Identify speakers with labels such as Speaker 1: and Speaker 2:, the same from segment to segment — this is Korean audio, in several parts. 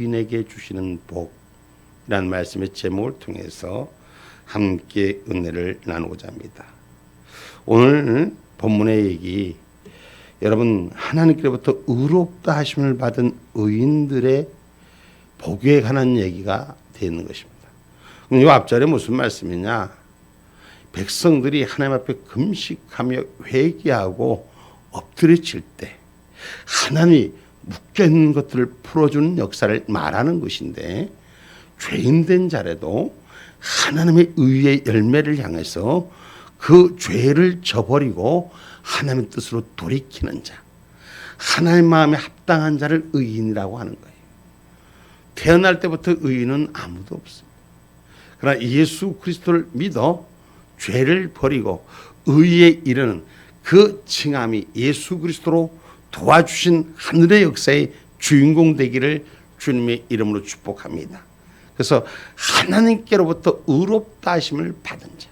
Speaker 1: 인에게 주시는 복이라는 말씀의 제목을 통해서 함께 은혜를 나누고자 합니다. 오늘 본문의 얘기, 여러분 하나님께로부터 의롭다 하심을 받은 의인들의 복에 관한 얘기가 되는 것입니다. 그럼 이 앞절에 무슨 말씀이냐? 백성들이 하나님 앞에 금식하며 회개하고 엎드려질 때 하나님이 묶여있는 것들을 풀어주는 역사를 말하는 것인데, 죄인된 자라도 하나님의 의의 열매를 향해서 그 죄를 저버리고 하나님의 뜻으로 돌이키는 자, 하나님 마음에 합당한 자를 의인이라고 하는 거예요. 태어날 때부터 의인은 아무도 없습니다. 그러나 예수 그리스도를 믿어 죄를 버리고 의에 이르는 그 칭함이 예수 그리스도로 도와주신 하늘의 역사의 주인공 되기를 주님의 이름으로 축복합니다. 그래서 하나님께로부터 의롭다 하심을 받은 자,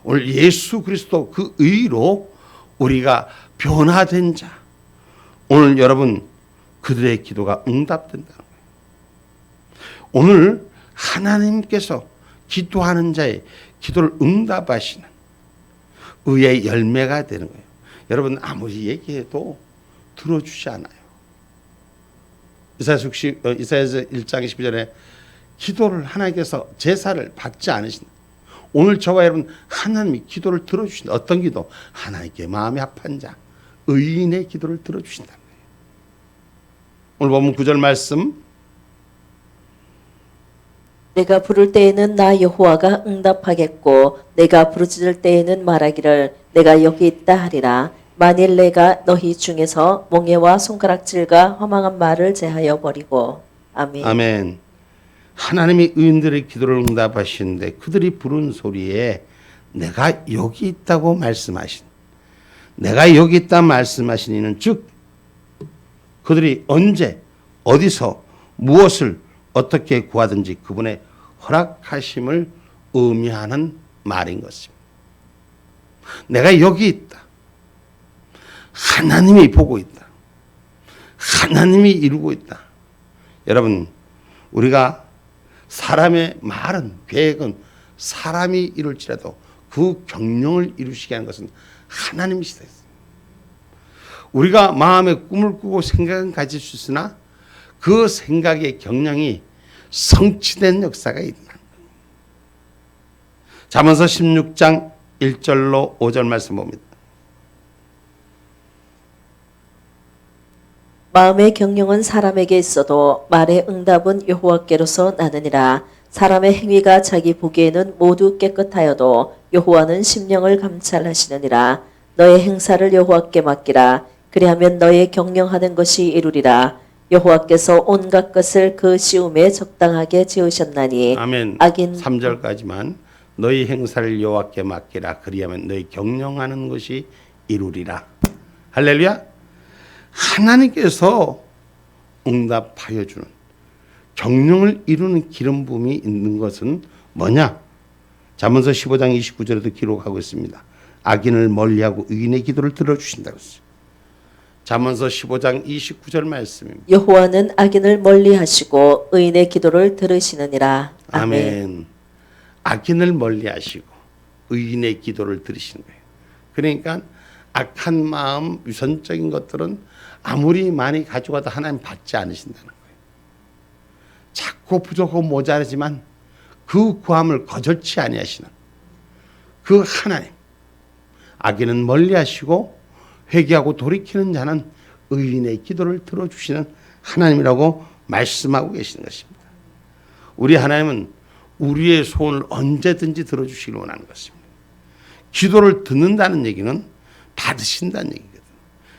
Speaker 1: 오늘 예수 그리스도 그 의로 우리가 변화된 자, 오늘 여러분 그들의 기도가 응답된다는 거예요. 오늘 하나님께서 기도하는 자의 기도를 응답하시는 의의 열매가 되는 거예요. 여러분 아무리 얘기해도 들어주지 않아요. 이사야서 1장 12절에 기도를 하나님께서 제사를 받지 않으신다. 오늘 저와 여러분 하나님이 기도를 들어주신다. 어떤 기도? 하나님께 마음이 합한 자, 의인의 기도를 들어주신다. 오늘 보면 9절 말씀,
Speaker 2: 내가 부를 때에는 나 여호와가 응답하겠고 내가 부르짖을 때에는 말하기를 내가 여기 있다 하리라. 만일 내가 너희 중에서 몽해와 손가락질과 허망한 말을 제하여 버리고. 아멘.
Speaker 1: 아멘. 하나님이 의인들의 기도를 응답하시는데 그들이 부른 소리에 내가 여기 있다고 말씀하신, 내가 여기 있다 말씀하신 이는 즉 그들이 언제 어디서 무엇을 어떻게 구하든지 그분의 허락하심을 의미하는 말인 것입니다. 내가 여기 있다. 하나님이 보고 있다. 하나님이 이루고 있다. 여러분, 우리가 사람의 말은, 계획은 사람이 이룰지라도 그 경영을 이루시게 하는 것은 하나님이시다. 우리가 마음에 꿈을 꾸고 생각은 가질 수 있으나 그 생각의 경영이 성취된 역사가 있다. 잠언서 16장 1절로 5절 말씀 봅니다.
Speaker 2: 마음의 경영은 사람에게 있어도 말의 응답은 여호와께로서 나느니라. 사람의 행위가 자기 보기에는 모두 깨끗하여도 여호와는 심령을 감찰하시느니라. 너의 행사를 여호와께 맡기라. 그리하면 너의 경영하는 것이 이루리라. 여호와께서 온갖 것을 그 시움에 적당하게 지으셨나니.
Speaker 1: 아멘.
Speaker 2: 악인
Speaker 1: 3절까지만 너희 행사를 여호와께 맡기라. 그리하면 너희 경영하는 것이 이루리라. 할렐루야. 하나님께서 응답하여 주는, 경영을 이루는 기름 부음이 있는 것은 뭐냐? 잠언서 15장 29절에도 기록하고 있습니다. 악인을 멀리하고 의인의 기도를 들어주신다고 했어요. 잠언서 15장 29절 말씀입니다.
Speaker 2: 여호와는 악인을 멀리하시고 의인의 기도를 들으시느니라. 아멘.
Speaker 1: 아멘. 악인을 멀리하시고 의인의 기도를 들으시는 거예요. 그러니까 악한 마음, 유선적인 것들은 아무리 많이 가져가도 하나님 받지 않으신다는 거예요. 작고 부족하고 모자라지만 그 구함을 거절치 아니하시는 그 하나님, 악인은 멀리하시고 회개하고 돌이키는 자는 의인의 기도를 들어주시는 하나님이라고 말씀하고 계시는 것입니다. 우리 하나님은 우리의 소원을 언제든지 들어주시길 원하는 것입니다. 기도를 듣는다는 얘기는 받으신다는 얘기거든요.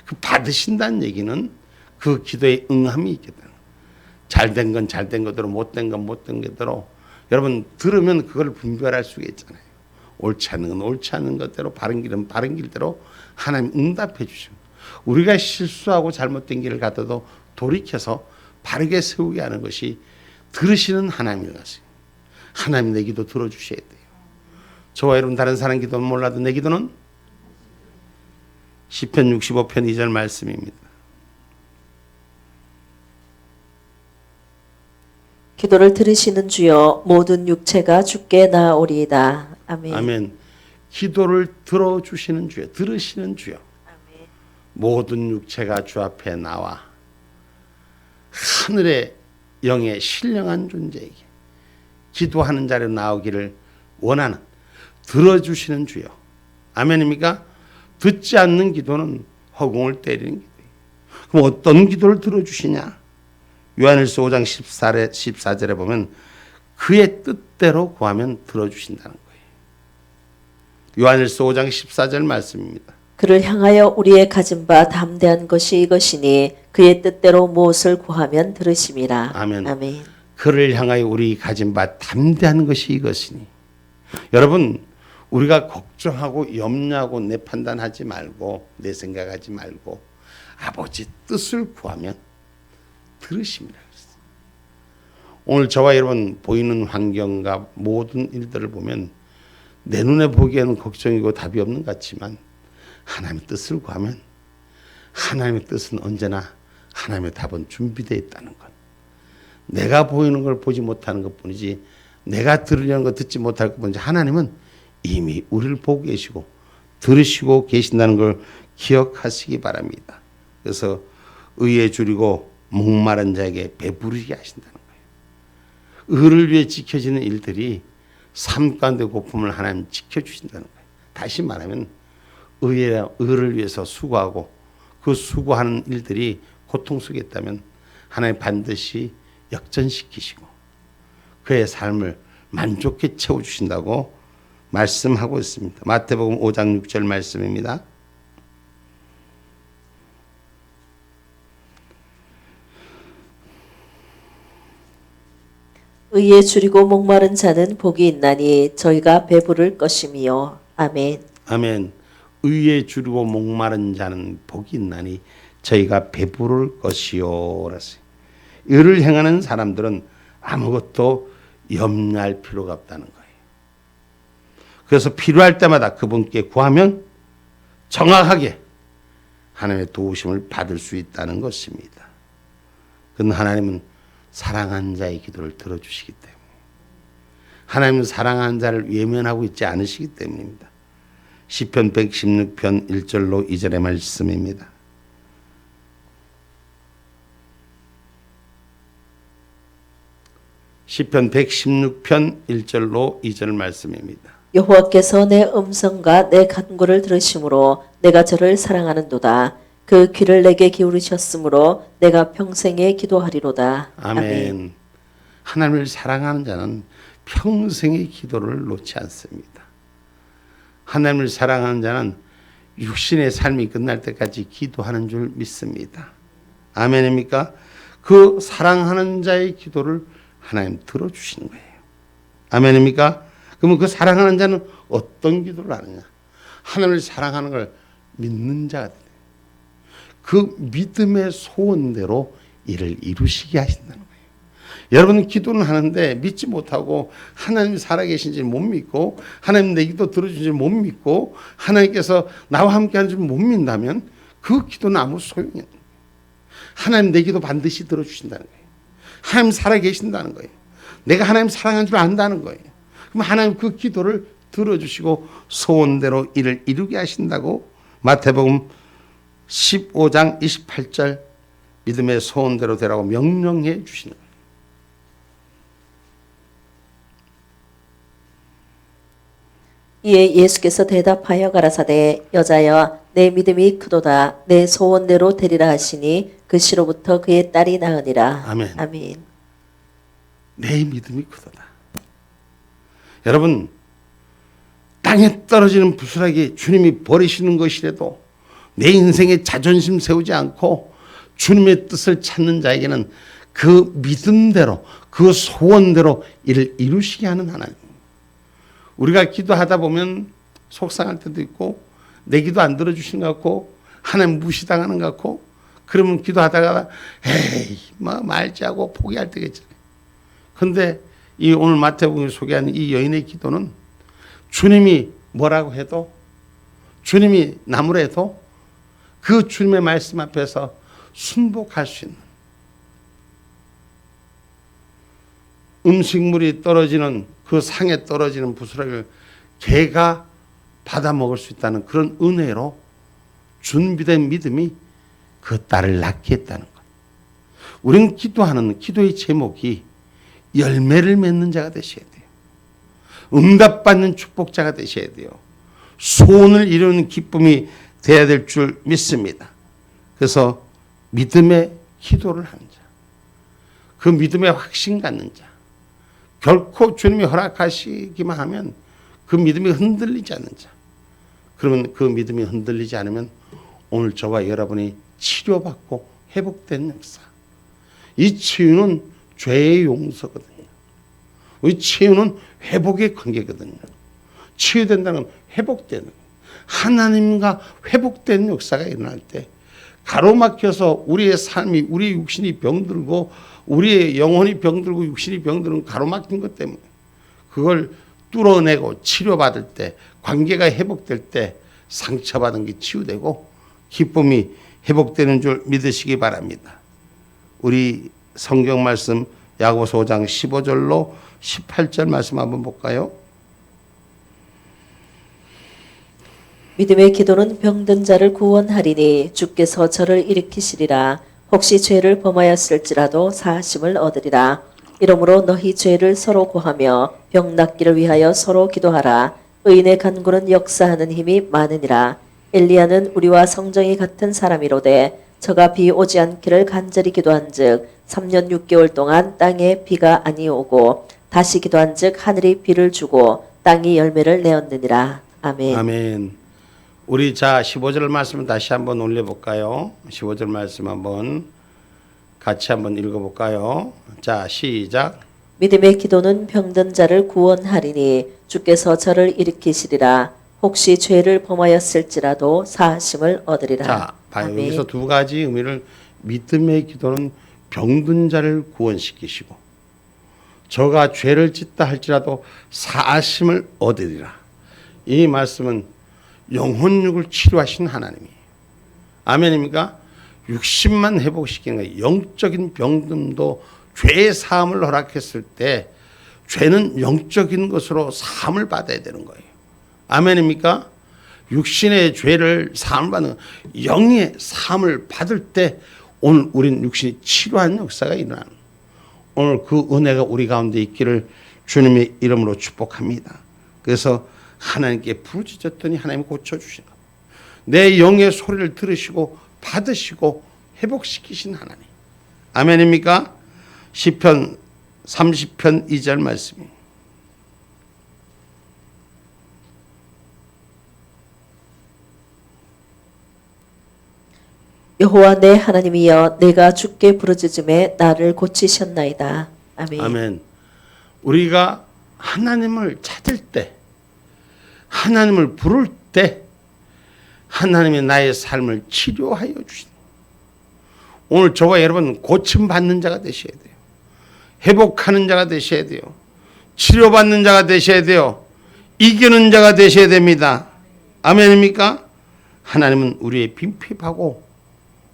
Speaker 1: 그 받으신다는 얘기는 그 기도에 응함이 있거든요. 잘된 건 잘된 것대로, 못된 건 못된 것대로. 여러분 들으면 그걸 분별할 수가 있잖아요. 옳지 않은 건 옳지 않은 것대로, 바른 길은 바른 길대로 하나님 응답해 주십니다. 우리가 실수하고 잘못된 길을 가더라도 돌이켜서 바르게 세우게 하는 것이 들으시는 하나님인 것이에요. 하나님 내 기도 들어주셔야 돼요. 저와 여러분 다른 사람 기도는 몰라도 내 기도는 시편 65편 2절 말씀입니다.
Speaker 2: 기도를 들으시는 주여 모든 육체가 주께 나아오리이다. 아멘.
Speaker 1: 아멘. 기도를 들어주시는 주여, 들으시는 주여. 모든 육체가 주 앞에 나와 하늘의 영의 신령한 존재에게 기도하는 자리로 나오기를 원하는, 들어주시는 주여. 아멘입니까? 듣지 않는 기도는 허공을 때리는 기도예요. 그럼 어떤 기도를 들어주시냐? 요한일서 5장 14절에 보면 그의 뜻대로 구하면 들어주신다는 거예요. 요한일서 5장 14절 말씀입니다.
Speaker 2: 그를 향하여 우리의 가진 바 담대한 것이 이것이니 그의 뜻대로 무엇을 구하면 들으심이라.
Speaker 1: 아멘.
Speaker 2: 아멘.
Speaker 1: 그를 향하여 우리 가진 바 담대한 것이 이것이니. 여러분, 우리가 걱정하고 염려하고 내 판단하지 말고 내 생각하지 말고 아버지 뜻을 구하면 들으십니다. 오늘 저와 여러분 보이는 환경과 모든 일들을 보면 내 눈에 보기에는 걱정이고 답이 없는 것 같지만 하나님의 뜻을 구하면 하나님의 뜻은 언제나 하나님의 답은 준비되어 있다는 것. 내가 보이는 걸 보지 못하는 것뿐이지 내가 들으려는 거 듣지 못할 것뿐이지 하나님은 이미 우리를 보고 계시고 들으시고 계신다는 걸 기억하시기 바랍니다. 그래서 의에 줄이고 목마른 자에게 배부르게 하신다는 거예요. 의를 위해 지켜지는 일들이 삶 가운데 고품을 하나님 지켜주신다는 거예요. 다시 말하면 의를 위해서 수고하고 그 수고하는 일들이 고통 속에 있다면 하나님 반드시 역전시키시고 그의 삶을 만족해 채워주신다고 말씀하고 있습니다. 마태복음 5장 6절 말씀입니다.
Speaker 2: 의에 줄이고 목마른 자는 복이 있나니 저희가 배부를 것이미요. 아멘.
Speaker 1: 아멘. 의에 줄이고 목마른 자는 복이 있나니 저희가 배부를 것이요. 그랬어요. 의를 행하는 사람들은 아무것도 염려할 필요가 없다는 거예요. 그래서 필요할 때마다 그분께 구하면 정확하게 하나님의 도우심을 받을 수 있다는 것입니다. 그건 하나님은 사랑한 자의 기도를 들어주시기 때문에, 하나님은 사랑한 자를 외면하고 있지 않으시기 때문입니다. 시편 116편 1절로 2절의 말씀입니다. 시편 116편 1절로 2절 말씀입니다.
Speaker 2: 여호와께서 내 음성과 내 간구를 들으심으로 내가 저를 사랑하는도다. 그 귀를 내게 기울이셨으므로 내가 평생에 기도하리로다.
Speaker 1: 아멘. 하나님을 사랑하는 자는 평생의 기도를 놓지 않습니다. 하나님을 사랑하는 자는 육신의 삶이 끝날 때까지 기도하는 줄 믿습니다. 아멘입니까? 그 사랑하는 자의 기도를 하나님 들어주시는 거예요. 아멘입니까? 그러면 그 사랑하는 자는 어떤 기도를 하느냐? 하나님을 사랑하는 걸 믿는 자가 돼요. 그 믿음의 소원대로 이를 이루시게 하신다는 거예요. 여러분은 기도는 하는데 믿지 못하고 하나님이 살아계신지 못 믿고 하나님 내 기도 들어주신지 못 믿고 하나님께서 나와 함께 하는 줄 못 믿는다면 그 기도는 아무 소용이 없는 거예요. 하나님 내 기도 반드시 들어주신다는 거예요. 하나님 살아계신다는 거예요. 내가 하나님 사랑하는 줄 안다는 거예요. 그럼 하나님 그 기도를 들어주시고 소원대로 이를 이루게 하신다고 마태복음 15장 28절 믿음의 소원대로 되라고 명령해 주시는 거예요.
Speaker 2: 이에 예수께서 대답하여 가라사대 여자여 내 믿음이 크도다. 내 소원대로 되리라 하시니 그 시로부터 그의 딸이 나으니라.
Speaker 1: 아멘.
Speaker 2: 아멘.
Speaker 1: 내 믿음이 크도다. 여러분, 땅에 떨어지는 부스러기 주님이 버리시는 것이라도 내 인생에 자존심 세우지 않고 주님의 뜻을 찾는 자에게는 그 믿음대로 그 소원대로 이를 이루시게 하는 하나님. 우리가 기도하다 보면 속상할 때도 있고 내 기도 안 들어주신 것 같고 하나님 무시당하는 것 같고 그러면 기도하다가 에이 뭐 말지하고 포기할 때가 있잖아요. 그런데 이 오늘 마태복음이 소개하는 이 여인의 기도는 주님이 뭐라고 해도 주님이 나무라 해도 그 주님의 말씀 앞에서 순복할 수 있는 음식물이 떨어지는 그 상에 떨어지는 부스러기를 개가 받아 먹을 수 있다는 그런 은혜로 준비된 믿음이 그 딸을 낳게 했다는 것. 우리는 기도하는 기도의 제목이 열매를 맺는 자가 되셔야 돼요. 응답받는 축복자가 되셔야 돼요. 소원을 이루는 기쁨이 되어야 될 줄 믿습니다. 그래서 믿음의 기도를 하는 자, 그 믿음의 확신 갖는 자, 결코 주님이 허락하시기만 하면 그 믿음이 흔들리지 않는 자, 그러면 그 믿음이 흔들리지 않으면 오늘 저와 여러분이 치료받고 회복된 역사, 이 치유는 죄의 용서거든요. 이 치유는 회복의 관계거든요. 치유된다는 건 회복되는 거예요. 하나님과 회복된 역사가 일어날 때 가로막혀서 우리의 삶이, 우리의 육신이 병들고 우리의 영혼이 병들고 육신이 병드는 가로막힌 것 때문에 그걸 뚫어내고 치료받을 때, 관계가 회복될 때 상처받은 게 치유되고 기쁨이 회복되는 줄 믿으시기 바랍니다. 우리 성경 말씀 야고보서 5장 15절로 18절 말씀 한번 볼까요?
Speaker 2: 믿음의 기도는 병든 자를 구원하리니 주께서 저를 일으키시리라. 혹시 죄를 범하였을지라도 사하심을 얻으리라. 이러므로 너희 죄를 서로 고하며 병 낫기를 위하여 서로 기도하라. 의인의 간구는 역사하는 힘이 많으니라. 엘리야는 우리와 성정이 같은 사람이로되 저가 비 오지 않기를 간절히 기도한즉 3년 6개월 동안 땅에 비가 아니오고 다시 기도한즉 하늘이 비를 주고 땅이 열매를 내었느니라. 아멘.
Speaker 1: 아멘. 우리 자 15절 말씀 다시 한번 올려볼까요? 15절 말씀 한번 같이 한번 읽어볼까요? 자, 시작.
Speaker 2: 믿음의 기도는 병든 자를 구원하리니 주께서 저를 일으키시리라. 혹시 죄를 범하였을지라도 사하심을 얻으리라.
Speaker 1: 자, 봐요.
Speaker 2: 아멘.
Speaker 1: 여기서 두 가지 의미를, 믿음의 기도는 병든 자를 구원시키시고 저가 죄를 짓다 할지라도 사하심을 얻으리라. 이 말씀은 영혼육을 치료하신 하나님이에요. 아멘입니까? 육신만 회복시키는 거예요. 영적인 병듦도 죄의 사함을 허락했을 때 죄는 영적인 것으로 사함을 받아야 되는 거예요. 아멘입니까? 육신의 죄를 사함을 받는 영의 사함을 받을 때 오늘 우린 육신이 치료하는 역사가 일어나는, 오늘 그 은혜가 우리 가운데 있기를 주님의 이름으로 축복합니다. 그래서 하나님께 부르짖었더니 하나님이 고쳐주신 것. 내 영의 소리를 들으시고 받으시고 회복시키신 하나님. 아멘입니까? 시편 30편 2절 말씀입니다.
Speaker 2: 여호와 내 하나님이여 내가 주께 부르짖음에 나를 고치셨나이다. 아멘.
Speaker 1: 아멘. 우리가 하나님을 찾을 때, 하나님을 부를 때 하나님이 나의 삶을 치료하여 주신다. 오늘 저와 여러분 고침받는 자가 되셔야 돼요. 회복하는 자가 되셔야 돼요. 치료받는 자가 되셔야 돼요. 이기는 자가 되셔야 됩니다. 아멘입니까? 하나님은 우리의 빈핍하고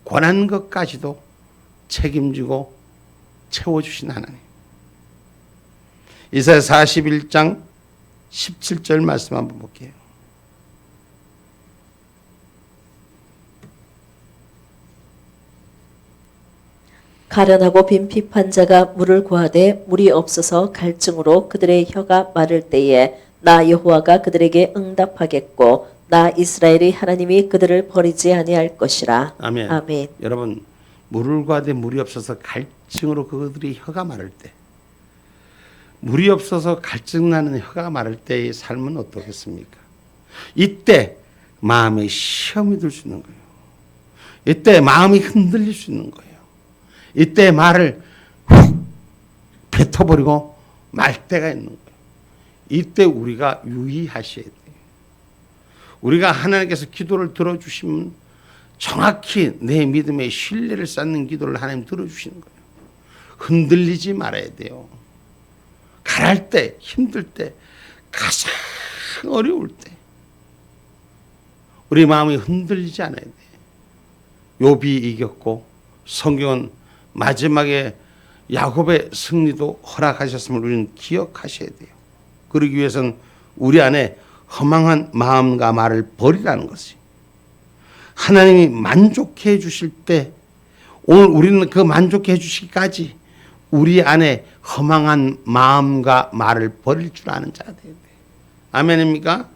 Speaker 1: 권한 것까지도 책임지고 채워주신 하나님. 이사야 41장 17절 말씀 한번 볼게요.
Speaker 2: 가련하고 빈핍한 자가 물을 구하되 물이 없어서 갈증으로 그들의 혀가 마를 때에 나 여호와가 그들에게 응답하겠고 나 이스라엘의 하나님이 그들을 버리지 아니할 것이라.
Speaker 1: 아멘.
Speaker 2: 아멘.
Speaker 1: 여러분, 물을 구하되 물이 없어서 갈증으로 그들이 혀가 마를 때, 물이 없어서 갈증나는 혀가 마를 때의 삶은 어떻겠습니까? 이때 마음에 시험이 들 수 있는 거예요. 이때 마음이 흔들릴 수 있는 거예요. 이때 말을 훅 뱉어버리고 말 때가 있는 거예요. 이때 우리가 유의하셔야 돼요. 우리가 하나님께서 기도를 들어주시면 정확히 내 믿음의 신뢰를 쌓는 기도를 하나님 들어주시는 거예요. 흔들리지 말아야 돼요. 가랄 때, 힘들 때, 가장 어려울 때 우리 마음이 흔들리지 않아야 돼요. 욥이 이겼고 성경은 마지막에 야곱의 승리도 허락하셨음을 우리는 기억하셔야 돼요. 그러기 위해서는 우리 안에 허망한 마음과 말을 버리라는 것이. 하나님이 만족해 주실 때 오늘 우리는 그 만족해 주시기까지 우리 안에 허망한 마음과 말을 버릴 줄 아는 자가 돼야 돼요. 아멘입니까?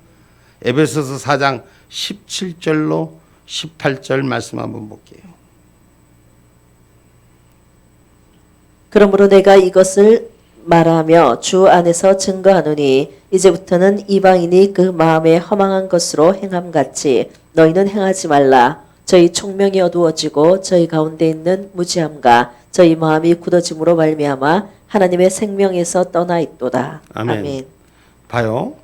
Speaker 1: 에베소서 4장 17절로 18절 말씀 한번 볼게요.
Speaker 2: 그러므로 내가 이것을 말하며 주 안에서 증거하노니 이제부터는 이방인이 그 마음에 허망한 것으로 행함같이 너희는 행하지 말라. 저희 총명이 어두워지고 저희 가운데 있는 무지함과 저희 마음이 굳어짐으로 말미암아 하나님의 생명에서 떠나 있도다.
Speaker 1: 아멘.
Speaker 2: 아멘.
Speaker 1: 봐요.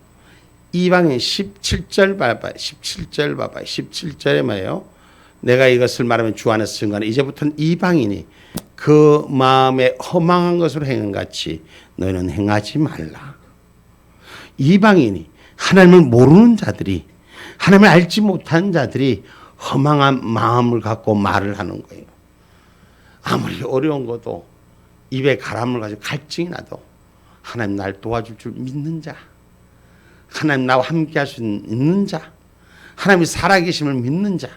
Speaker 1: 이방인 17절 봐봐요. 17절 봐봐요. 17절에 뭐예요? 내가 이것을 말하면 주 안에서 증거하는 이제부터는 이방인이 그 마음에 허망한 것으로 행한 같이 너희는 행하지 말라. 이방인이 하나님을 모르는 자들이 하나님을 알지 못한 자들이 허망한 마음을 갖고 말을 하는 거예요. 아무리 어려운 것도 입에 가람을 가지고 갈증이 나도 하나님 날 도와줄 줄 믿는 자, 하나님 나와 함께 할 수 있는 자, 하나님이 살아계심을 믿는 자,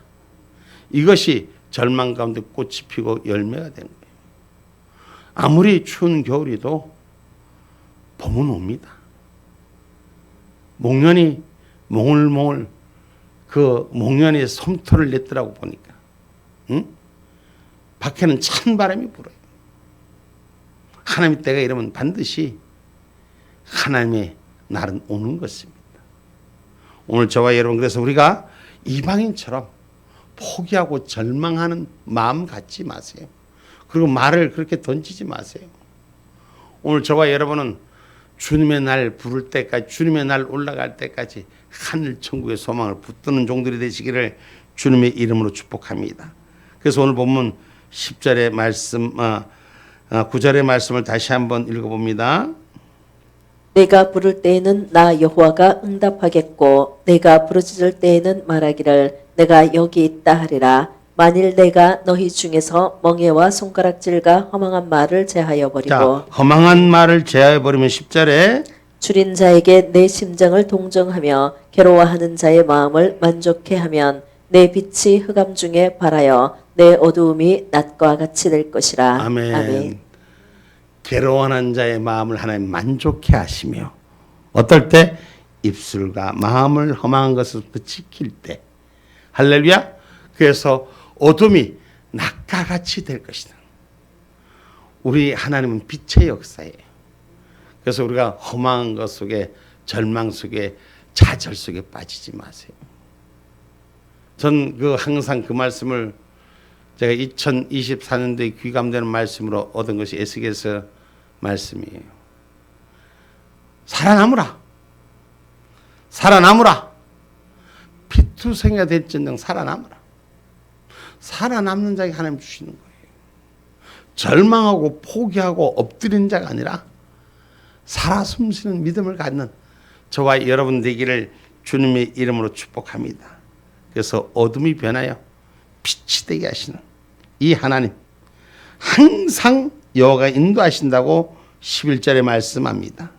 Speaker 1: 이것이 절망 가운데 꽃이 피고 열매가 되는 거예요. 아무리 추운 겨울이도 봄은 옵니다. 목련이 몽글몽글 그 목련이 솜털을 냈더라고 보니까, 응? 밖에는 찬 바람이 불어요. 하나님의 때가 이러면 반드시 하나님의 날은 오는 것입니다. 오늘 저와 여러분, 그래서 우리가 이방인처럼 포기하고 절망하는 마음 갖지 마세요. 그리고 말을 그렇게 던지지 마세요. 오늘 저와 여러분은 주님의 날 부를 때까지, 주님의 날 올라갈 때까지 하늘 천국의 소망을 붙드는 종들이 되시기를 주님의 이름으로 축복합니다. 그래서 오늘 본문 10절의 말씀, 9절의 말씀을 다시 한번 읽어봅니다.
Speaker 2: 내가 부를 때에는 나 여호와가 응답하겠고 내가 부르짖을 때에는 말하기를 내가 여기 있다 하리라. 만일 내가 너희 중에서 멍에와 손가락질과 허망한 말을 제하여 버리고
Speaker 1: 자, 허망한 말을 제하여 버리면 10절에
Speaker 2: 줄인 자에게 내 심정을 동정하며 괴로워하는 자의 마음을 만족해 하면 내 빛이 흑암 중에 발하여 내 어두움이 낮과 같이 될 것이라.
Speaker 1: 아멘.
Speaker 2: 아멘.
Speaker 1: 괴로워하는 자의 마음을 하나님 만족해 하시며, 어떨 때? 입술과 마음을 허망한 것으로부터 지킬 때. 할렐루야. 그래서 어둠이 낮과 같이 될 것이다. 우리 하나님은 빛의 역사예요. 그래서 우리가 허망한 것 속에, 절망 속에, 좌절 속에 빠지지 마세요. 전 항상 그 말씀을 제가 2024년도에 귀감되는 말씀으로 얻은 것이 에스겔서 말씀이에요. 살아남으라. 살아남으라. 피투성이가 될진정 살아남으라. 살아남는 자에게 하나님 주시는 거예요. 절망하고 포기하고 엎드린 자가 아니라 살아 숨쉬는 믿음을 갖는 저와 여러분 되기를 주님의 이름으로 축복합니다. 그래서 어둠이 변하여 빛이 되게 하시는 이 하나님, 항상 여호와가 인도하신다고 11절에 말씀합니다.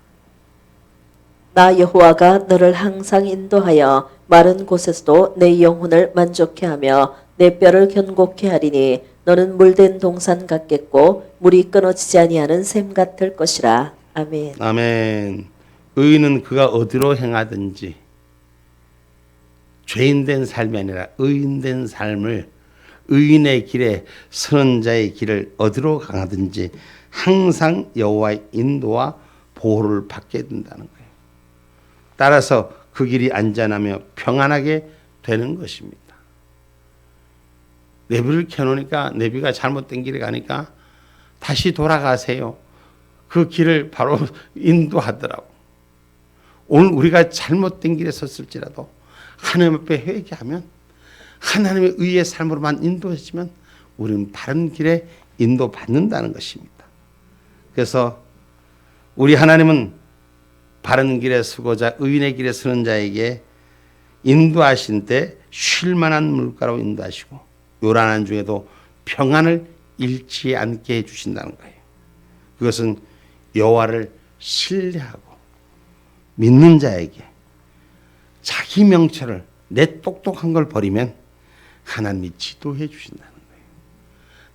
Speaker 2: 나 여호와가 너를 항상 인도하여 마른 곳에서도 내 영혼을 만족해 하며 내 뼈를 견고케 하리니 너는 물된 동산 같겠고 물이 끊어지지 아니하는 샘 같을 것이라. 아멘.
Speaker 1: 아멘. 의인은 그가 어디로 행하든지 죄인된 삶이 아니라 의인된 삶을, 의인의 길에 서는 자의 길을 어디로 가든지 항상 여호와의 인도와 보호를 받게 된다는 거예요. 따라서 그 길이 안전하며 평안하게 되는 것입니다. 내비를 켜놓으니까 내비가 잘못된 길에 가니까 다시 돌아가세요. 그 길을 바로 인도하더라고. 오늘 우리가 잘못된 길에 섰을지라도 하나님 앞에 회개하면, 하나님의 의의 삶으로만 인도해지면 우리는 바른 길에 인도받는다는 것입니다. 그래서 우리 하나님은 바른 길에 서고자 의인의 길에 서는 자에게 인도하신 때 쉴 만한 물가로 인도하시고 요란한 중에도 평안을 잃지 않게 해주신다는 거예요. 그것은 여호와를 신뢰하고 믿는 자에게 자기 명철을 내 똑똑한 걸 버리면 하나님이 지도해 주신다는 거예요.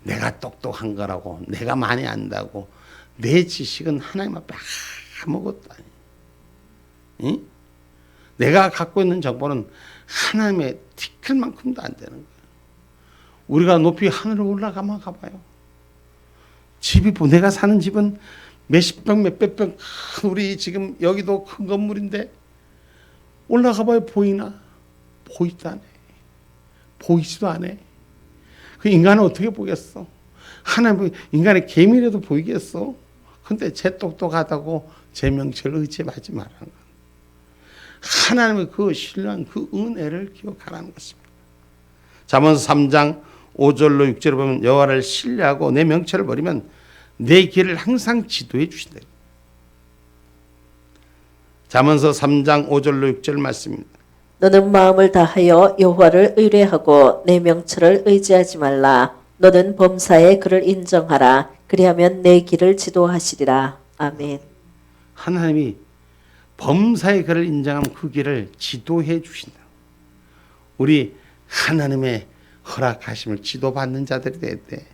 Speaker 1: 내가 똑똑한 거라고, 내가 많이 안다고, 내 지식은 하나님 앞에 아무것도 아니에요. 응? 내가 갖고 있는 정보는 하나님의 티끌만큼도 안 되는 거예요. 우리가 높이 하늘로 올라가면 가봐요. 집이, 내가 사는 집은 몇십 평, 몇백 평, 큰 우리 지금 여기도 큰 건물인데 올라가봐요. 보이나? 보이지도 않아. 보이지도 않아. 그 인간은 어떻게 보겠어? 하나님, 인간의 개미라도 보이겠어? 근데 제 똑똑하다고 제 명철을 의지하지 말라는 거예요. 하나님의 그 신뢰한 그 은혜를 기억하라는 것입니다. 잠언서 3장 5절로 6절을 보면 여호와를 신뢰하고 내 명철을 버리면 내 길을 항상 지도해 주신다. 잠언서 3장 5절로 6절 말씀입니다.
Speaker 2: 너는 마음을 다하여 여호와를 의뢰하고 내 명철을 의지하지 말라. 너는 범사에 그를 인정하라. 그리하면 내 길을 지도하시리라. 아멘.
Speaker 1: 하나님이 범사의 그를 인정하면 그 길을 지도해 주신다. 우리 하나님의 허락하심을 지도받는 자들이 돼야 돼.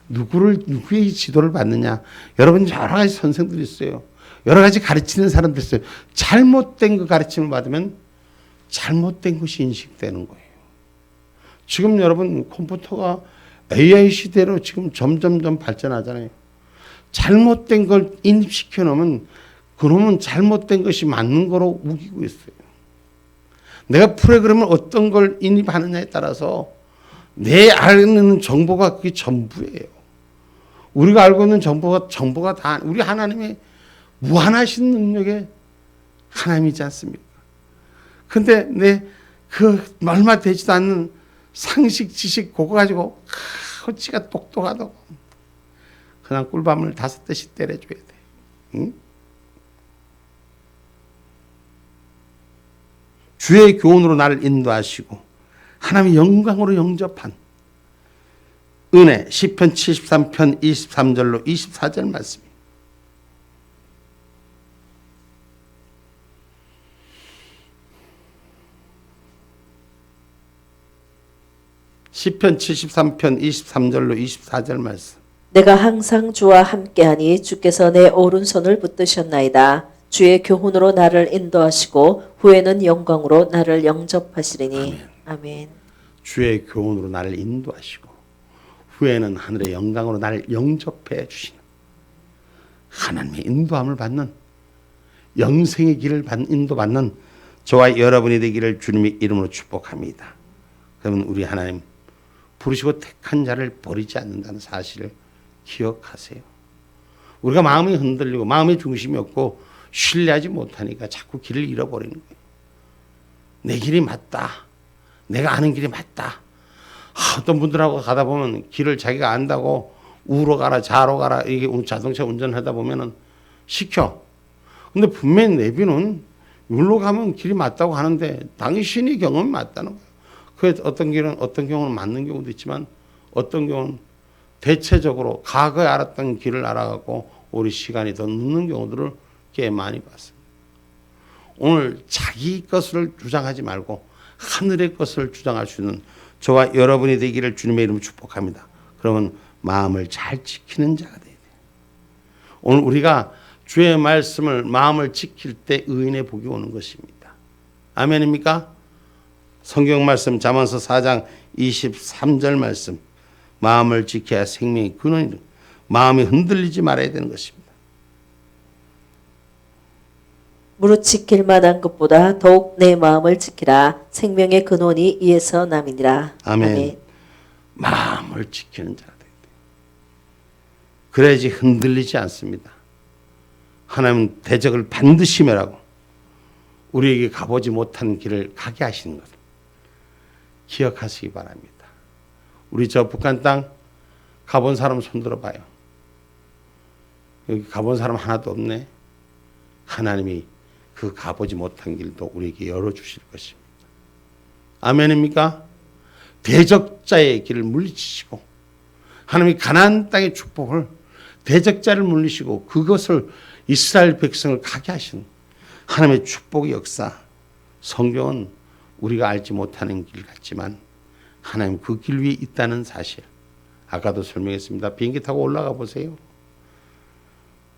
Speaker 1: 누구의 지도를 받느냐? 여러분 여러 가지 선생들이 있어요. 여러 가지 가르치는 사람들이 있어요. 잘못된 그 가르침을 받으면 잘못된 것이 인식되는 거예요. 지금 여러분 컴퓨터가 AI 시대로 지금 점점점 발전하잖아요. 잘못된 걸 인식시켜 놓으면 그놈은 잘못된 것이 맞는 거로 우기고 있어요. 내가 프로그램을 어떤 걸 인입하느냐에 따라서 내 알는 정보가 그게 전부예요. 우리가 알고 있는 정보가 다 우리 하나님의 무한하신 능력의 하나님이지 않습니까? 근데 내 그 얼마 되지도 않는 상식 지식 그거 가지고 어찌가 똑똑하다고 그냥 꿀밤을 5대씩 때려줘야 돼. 응? 주의 교훈으로 나를 인도하시고 하나님의 영광으로 영접한 은혜 시편 73편 23절로 24절 말씀입니다. 시편 73편 23절로 24절 말씀.
Speaker 2: 내가 항상 주와 함께하니 주께서 내 오른손을 붙드셨나이다. 주의 교훈으로 나를 인도하시고 후에는 영광으로 나를 영접하시리니. 아멘.
Speaker 1: 주의 교훈으로 나를 인도하시고 후에는 하늘의 영광으로 나를 영접해 주시는 하나님의 인도함을 받는 영생의 길을 인도받는 저와 여러분이 되기를 주님의 이름으로 축복합니다. 그러면 우리 하나님 부르시고 택한 자를 버리지 않는다는 사실을 기억하세요. 우리가 마음이 흔들리고 마음의 중심이 없고 신뢰하지 못하니까 자꾸 길을 잃어버리는 거예요. 내 길이 맞다. 내가 아는 길이 맞다. 어떤 분들하고 가다 보면 길을 자기가 안다고 우로 가라 좌로 가라 이게 자동차 운전하다 보면은 시켜. 근데 분명히 내비는 여기로 가면 길이 맞다고 하는데 당신이 경험이 맞다는 거예요. 그 어떤 경우는 맞는 경우도 있지만 어떤 경우는 대체적으로 과거에 알았던 길을 알아가고 우리 시간이 더 늦는 경우들을 꽤 많이 봤습니다. 오늘 자기 것을 주장하지 말고 하늘의 것을 주장할 수 있는 저와 여러분이 되기를 주님의 이름으로 축복합니다. 그러면 마음을 잘 지키는 자가 돼야 돼요. 오늘 우리가 주의 말씀을 마음을 지킬 때 의인의 복이 오는 것입니다. 아멘입니까? 성경 말씀 잠언서 4장 23절 말씀 마음을 지켜야 생명의 근원이다. 마음이 흔들리지 말아야 되는 것입니다.
Speaker 2: 무릇 지킬 만한 것보다 더욱 내 마음을 지키라. 생명의 근원이 이에서 남이니라.
Speaker 1: 아멘. 마음을 지키는 자가 돼야 돼요. 그래야지 흔들리지 않습니다. 하나님은 대적을 반드시 멸하고 우리에게 가보지 못한 길을 가게 하시는 것을 기억하시기 바랍니다. 우리 저 북한 땅 가본 사람 손들어 봐요. 여기 가본 사람 하나도 없네. 하나님이 그 가보지 못한 길도 우리에게 열어주실 것입니다. 아멘입니까? 대적자의 길을 물리치시고 하나님이 가나안 땅의 축복을 대적자를 물리시고 그것을 이스라엘 백성을 가게 하신 하나님의 축복의 역사. 성경은 우리가 알지 못하는 길 같지만 하나님 그 길 위에 있다는 사실. 아까도 설명했습니다. 비행기 타고 올라가 보세요.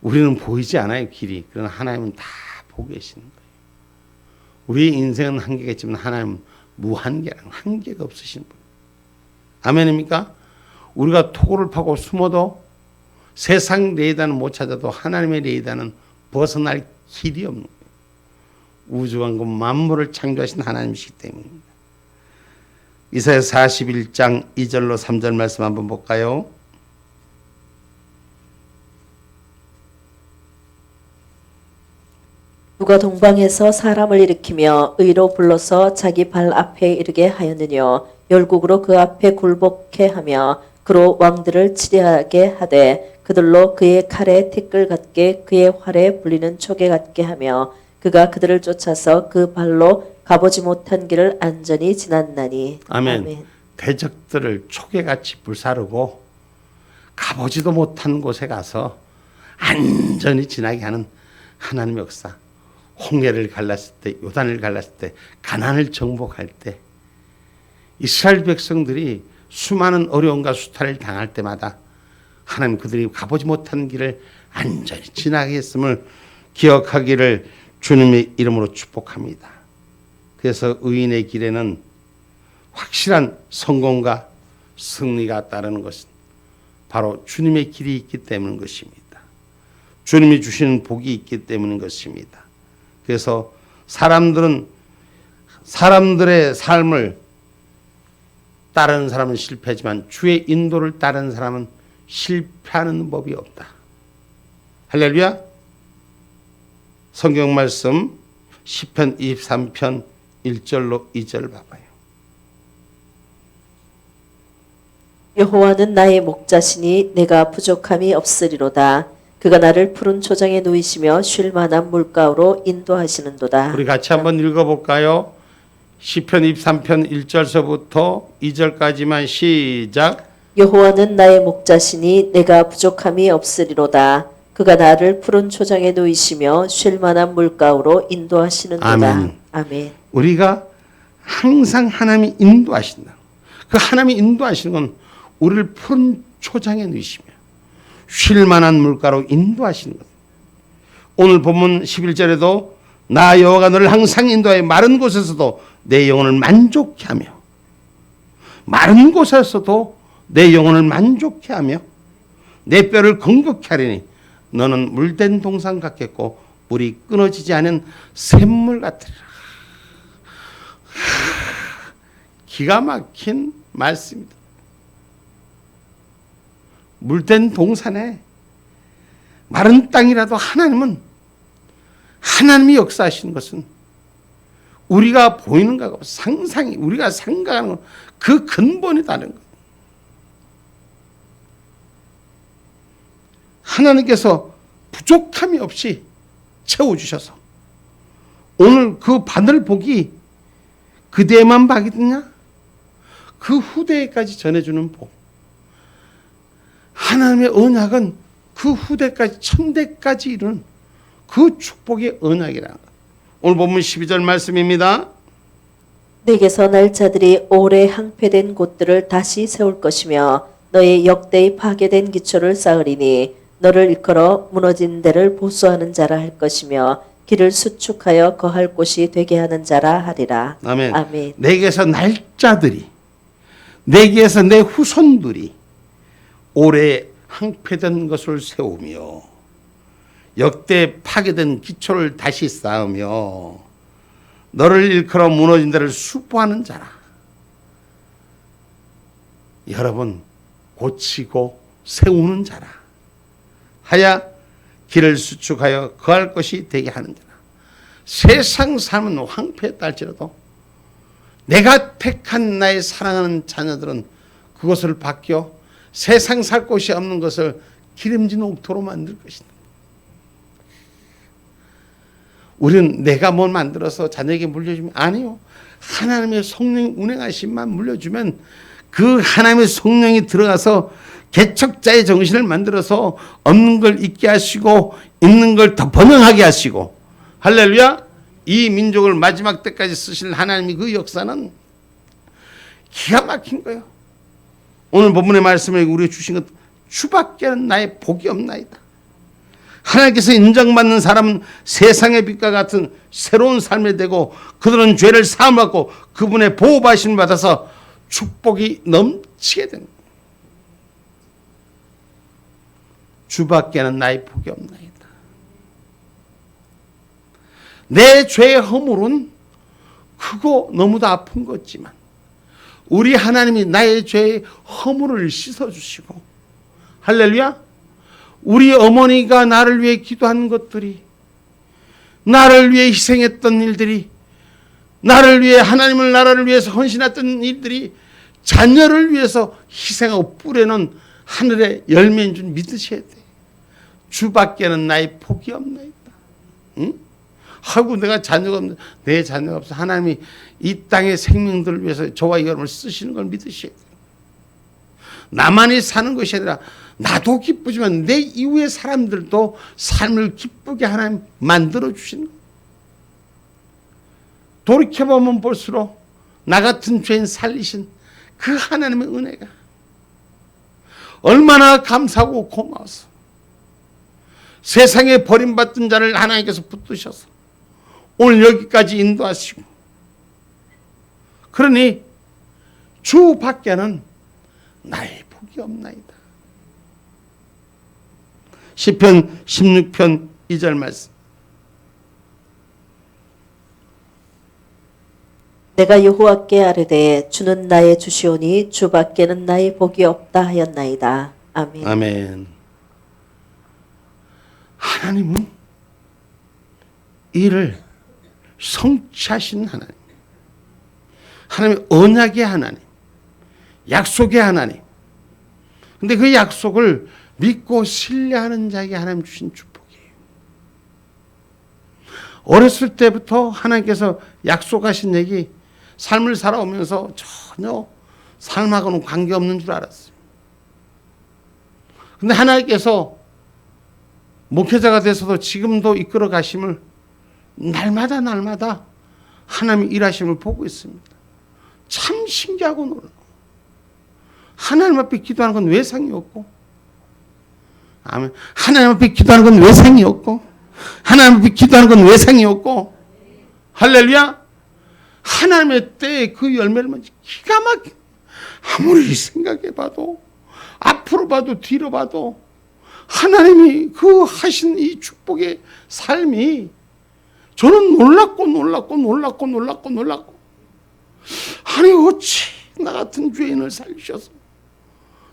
Speaker 1: 우리는 보이지 않아요, 길이. 그러나 하나님은 다 보고 계시는 거예요. 우리의 인생은 한계가 있지만 하나님은 무한계랑 한계가 없으신 분. 아멘입니까? 우리가 토굴을 파고 숨어도 세상 레이더는 못 찾아도 하나님의 레이더는 벗어날 길이 없는 거예요. 우주왕국 만물을 창조하신 하나님이시기 때문입니다. 이사야 41장 2절로 3절 말씀 한번 볼까요?
Speaker 2: 누가 동방에서 사람을 일으키며 의로 불러서 자기 발 앞에 이르게 하였느뇨. 열국으로 그 앞에 굴복해 하며 그로 왕들을 치리하게 하되 그들로 그의 칼에 티끌 같게 그의 활에 불리는 초계 같게 하며 그가 그들을 쫓아서 그 발로 가보지 못한 길을 안전히 지났나니.
Speaker 1: 아멘. 대적들을 초계같이 불사르고 가보지도 못한 곳에 가서 안전히 지나게 하는 하나님의 역사. 홍해를 갈랐을 때, 요단을 갈랐을 때, 가나안을 정복할 때 이스라엘 백성들이 수많은 어려움과 수탈을 당할 때마다 하나님 그들이 가보지 못한 길을 안전히 지나게 했음을 기억하기를 주님의 이름으로 축복합니다. 그래서 의인의 길에는 확실한 성공과 승리가 따르는 것은 바로 주님의 길이 있기 때문인 것입니다. 주님이 주시는 복이 있기 때문인 것입니다. 그래서 사람들은 사람들의 삶을 따르는 사람은 실패하지만 주의 인도를 따르는 사람은 실패하는 법이 없다. 할렐루야. 성경 말씀 시편 23편 1절로 2절 봐봐요.
Speaker 2: 여호와는 나의 목자시니 내가 부족함이 없으리로다. 그가 나를 푸른 초장에 누이시며 쉴 만한 물가로 인도하시는도다.
Speaker 1: 우리 같이 한번 읽어볼까요? 시편 23편 1절서부터 2절까지만 시작.
Speaker 2: 여호와는 나의 목자시니 내가 부족함이 없으리로다. 그가 나를 푸른 초장에 누이시며 쉴 만한 물가로 인도하시는도다.
Speaker 1: 아멘.
Speaker 2: 아멘.
Speaker 1: 우리가 항상 하나님이 인도하신다. 그 하나님이 인도하시는 건 우리를 푸른 초장에 누이시며 쉴 만한 물가로 인도하시는 것. 오늘 본문 11절에도 나 여호와가 너를 항상 인도하여 마른 곳에서도 내 영혼을 만족케 하며 마른 곳에서도 내 영혼을 만족케 하며 내 뼈를 건강케 하리니 너는 물된 동산 같겠고 물이 끊어지지 않은 샘물 같으리라. 기가 막힌 말씀입니다. 물된 동산에 마른 땅이라도 하나님이 역사하시는 것은 우리가 보이는 것하고 상상이 우리가 생각하는 그 근본이 다른 것. 하나님께서 부족함이 없이 채워주셔서 오늘 그 받을 복이 그대만 받겠느냐? 그 후대에까지 전해주는 복. 하나님의 언약은 그 후대까지 천대까지 이루는 그 축복의 언약이라는 것. 오늘 본문 12절 말씀입니다.
Speaker 2: 내게서 날 자들이 오래 항폐된 곳들을 다시 세울 것이며 너의 역대의 파괴된 기초를 쌓으리니 너를 일컬어 무너진 데를 보수하는 자라 할 것이며 길을 수축하여 거할 곳이 되게 하는 자라 하리라.
Speaker 1: 아멘.
Speaker 2: 아멘.
Speaker 1: 내게서 날짜들이 내게서 내 후손들이 오래 항폐된 것을 세우며 역대 파괴된 기초를 다시 쌓으며 너를 일컬어 무너진 데를 수포하는 자라. 여러분 고치고 세우는 자라. 하야 길을 수축하여 거할 것이 되게 하는 자라. 세상 삶은 황폐했다 할지라도 내가 택한 나의 사랑하는 자녀들은 그것을 바뀌어 세상 살 곳이 없는 것을 기름진 옥토로 만들 것이다. 우리는 내가 뭘 만들어서 자녀에게 물려주면 아니요. 하나님의 성령이 운행하심만 물려주면 그 하나님의 성령이 들어가서 개척자의 정신을 만들어서 없는 걸 있게 하시고 있는 걸 더 번영하게 하시고 할렐루야. 이 민족을 마지막 때까지 쓰실 하나님의 그 역사는 기가 막힌 거예요. 오늘 본문의 말씀에 우리가 주신 것 주밖에는 나의 복이 없나이다. 하나님께서 인정받는 사람은 세상의 빛과 같은 새로운 삶이 되고 그들은 죄를 사함받고 그분의 보호하심을 받아서 축복이 넘치게 됩니다. 주밖에는 나의 복이 없나이다. 내 죄의 허물은 크고 너무도 아픈 거지만 우리 하나님이 나의 죄의 허물을 씻어주시고 할렐루야. 우리 어머니가 나를 위해 기도한 것들이 나를 위해 희생했던 일들이 나를 위해 하나님을 나라를 위해서 헌신했던 일들이 자녀를 위해서 희생하고 뿌려놓은 하늘의 열매인 줄 믿으셔야 돼. 주밖에는 나의 복이 없나이다. 응? 하고 내가 자녀가 없는 내 자녀가 없어. 하나님이 이 땅의 생명들을 위해서 저와 여러분을 쓰시는 걸 믿으셔야 돼. 나만이 사는 것이 아니라 나도 기쁘지만 내 이후의 사람들도 삶을 기쁘게 하나님 만들어 주시는 거예요. 돌이켜보면 볼수록 나 같은 죄인 살리신 그 하나님의 은혜가 얼마나 감사하고 고마워서 세상에 버림받던 자를 하나님께서 붙드셔서 오늘 여기까지 인도하시고 그러니 주 밖에는 나의 복이 없나이다. 시편 16편 2절 말씀.
Speaker 2: 내가 여호와께 아뢰되 주는 나의 주시오니 주밖에는 나의 복이 없다 하였나이다. 아멘.
Speaker 1: 아멘. 하나님은 이를 성취하신 하나님, 하나님의 언약의 하나님, 약속의 하나님. 근데 그 약속을 믿고 신뢰하는 자에게 하나님 주신 축복이에요. 어렸을 때부터 하나님께서 약속하신 얘기 삶을 살아오면서 전혀 삶하고는 관계없는 줄 알았어요. 근데 하나님께서 목회자가 돼서도 지금도 이끌어 가심을 날마다 하나님 일하심을 보고 있습니다. 참 신기하고 놀라워. 하나님 앞에 기도하는 건 외상이 없고, 아멘. 하나님 앞에 기도하는 건 외상이 없고, 하나님 앞에 기도하는 건 외상이 없고, 할렐루야. 하나님의 때에 그 열매를 먼저 기가 막혀. 아무리 생각해봐도 앞으로 봐도 뒤로 봐도 하나님이 그 하신 이 축복의 삶이 저는 놀랍고 아니 어찌 나 같은 죄인을 살리셔서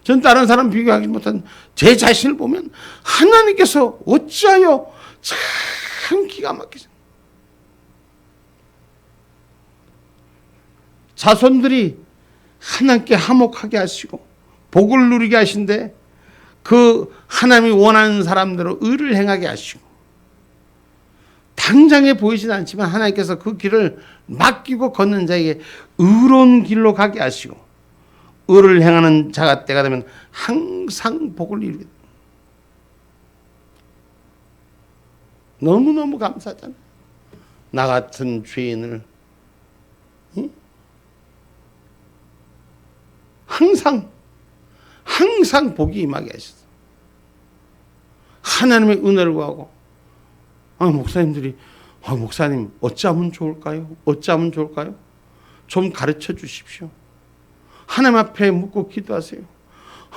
Speaker 1: 전 다른 사람 비교하지 못한 제 자신을 보면 하나님께서 어찌하여 참 기가 막히죠. 자손들이 하나님께 화목하게 하시고 복을 누리게 하신데 그 하나님이 원하는 사람대로 의를 행하게 하시고 당장에 보이진 않지만 하나님께서 그 길을 맡기고 걷는 자에게 의로운 길로 가게 하시고 의를 행하는 자가 때가 되면 항상 복을 이루게 됩니다. 너무너무 감사하잖아요. 나 같은 죄인을 항상 복이 임하게 하셨어. 하나님의 은혜를 구하고 목사님들이 목사님 어찌하면 좋을까요? 좀 가르쳐 주십시오. 하나님 앞에 묻고 기도하세요.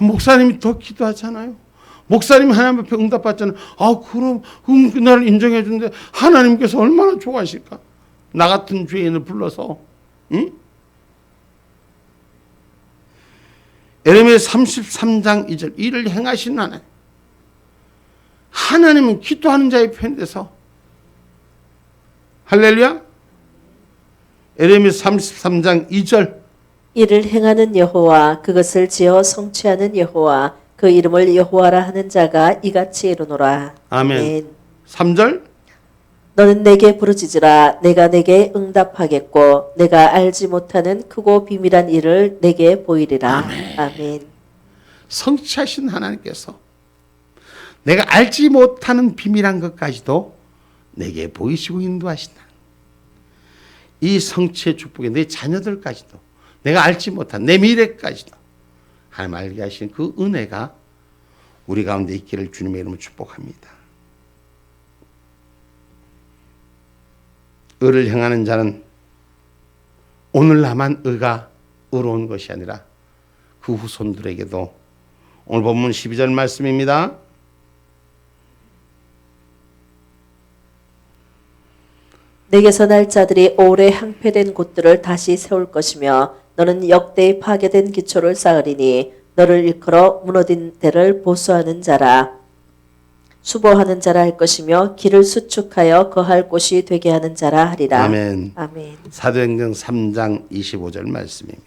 Speaker 1: 목사님이 더 기도하잖아요. 목사님이 하나님 앞에 응답받잖아요. 그럼 나를 인정해 주는데 하나님께서 얼마나 좋아하실까? 나 같은 죄인을 불러서 에레미야 33장 2절 이를 행하신 하나님. 하나님은 기도하는 자의 편이 돼서 할렐루야. 에레미야 33장 2절
Speaker 2: 이를 행하는 여호와 그것을 지어 성취하는 여호와 그 이름을 여호와라 하는 자가 이같이 이르노라.
Speaker 1: 아멘. 3절
Speaker 2: 너는 내게 부르짖으라 내가 내게 응답하겠고 내가 알지 못하는 크고 비밀한 일을 내게 보이리라. 아멘.
Speaker 1: 성취하신 하나님께서 내가 알지 못하는 비밀한 것까지도 내게 보이시고 인도하신다. 이 성취의 축복에 내 자녀들까지도 내가 알지 못한 내 미래까지도 하나님 알게 하신 그 은혜가 우리 가운데 있기를 주님의 이름으로 축복합니다. 의를 행하는 자는 오늘나만 의가 의로운 것이 아니라 그 후손들에게도 오늘 본문 12절 말씀입니다.
Speaker 2: 내게서 날 자들이 오래 항폐된 곳들을 다시 세울 것이며 너는 역대의 파괴된 기초를 쌓으리니 너를 일컬어 무너진 데를 보수하는 자라. 수보하는 자라 할 것이며 길을 수축하여 거할 곳이 되게 하는 자라 하리라.
Speaker 1: 아멘.
Speaker 2: 아멘.
Speaker 1: 사도행전 3장 25절 말씀입니다.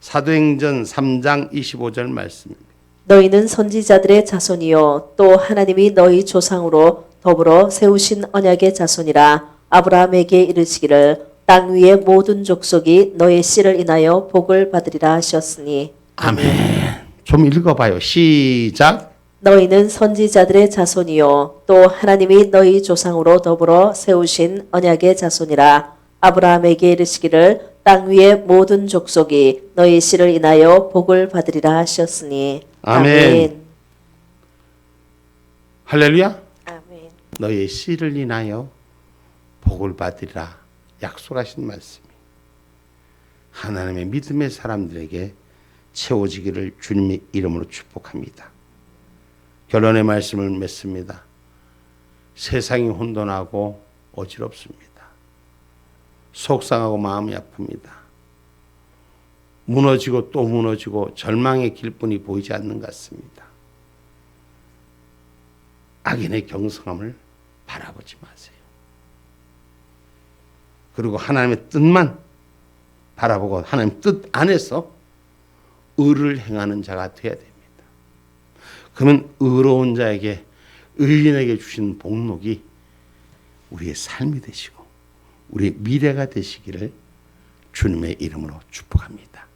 Speaker 1: 사도행전 3장 25절 말씀입니다.
Speaker 2: 너희는 선지자들의 자손이요 또 하나님이 너희 조상으로 더불어 세우신 언약의 자손이라. 아브라함에게 이르시기를 땅 위의 모든 족속이 너의 씨를 인하여 복을 받으리라 하셨으니.
Speaker 1: 아멘. 좀 읽어봐요. 시작.
Speaker 2: 너희는 선지자들의 자손이요 또 하나님이 너희 조상으로 더불어 세우신 언약의 자손이라. 아브라함에게 이르시기를 땅 위의 모든 족속이 너희 씨를 인하여 복을 받으리라 하셨으니.
Speaker 1: 아멘. 할렐루야.
Speaker 2: 아멘.
Speaker 1: 너의 씨를 인하여 복을 받으리라 약속하신 말씀이 하나님의 믿음의 사람들에게 채워지기를 주님의 이름으로 축복합니다. 결론의 말씀을 맺습니다. 세상이 혼돈하고 어지럽습니다. 속상하고 마음이 아픕니다. 무너지고 또 무너지고 절망의 길뿐이 보이지 않는 것 같습니다. 악인의 경성함을 바라보지 마세요. 그리고 하나님의 뜻만 바라보고 하나님 뜻 안에서 의를 행하는 자가 되어야 됩니다. 그러면 의로운 자에게 의인에게 주신 복록이 우리의 삶이 되시고 우리의 미래가 되시기를 주님의 이름으로 축복합니다.